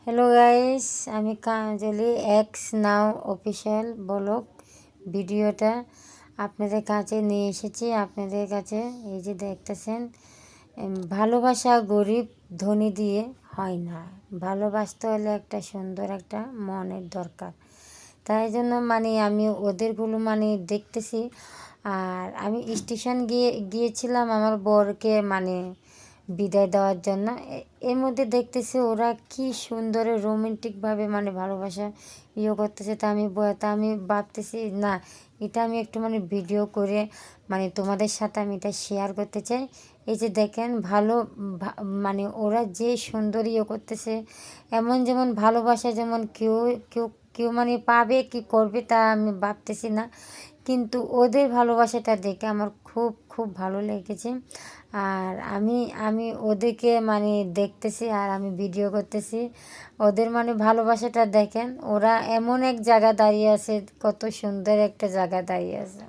Hello guys, আমি কাজলি x নাও official blog ভিডিওটা আপনাদের কাছে নিয়ে এসেছি। আপনাদের কাছে এই যে দেখতেছেন, ভালোবাসা গরিব ধনী দিয়ে হয় না। ভালোবাসতে হলে একটা সুন্দর একটা মনের দরকার। তাই জন্য আমি ওদেরগুলো দেখতেছি। আর আমি স্টেশন গিয়েছিলাম আমার বরকে বিদায় দেওয়ার জন্য। এর মধ্যে দেখতেছি ওরা কি সুন্দর রোমান্টিকভাবে ভালোবাসা করতেছে। তা আমি ভাবতেছি, না, এটা আমি একটু ভিডিও করে তোমাদের সাথে আমি এটা শেয়ার করতে চাই। এই যে দেখেন, ভালো ওরা যে সুন্দর করতেছে, এমন যেমন ভালোবাসা যেমন কেউ কেউ কেউ পাবে কি করবে তা আমি ভাবতেছি না, কিন্তু ওদের ভালোবাসাটা দেখে আমার খুব খুব ভালো লেগেছে। আর আমি আমি ওদেরকে দেখতেছি আর আমি ভিডিও করতেছি। ওদের ভালোবাসাটা দেখেন, ওরা এমন এক জায়গা দাঁড়িয়ে আছে, কত সুন্দর একটা জায়গা দাঁড়িয়ে আছে।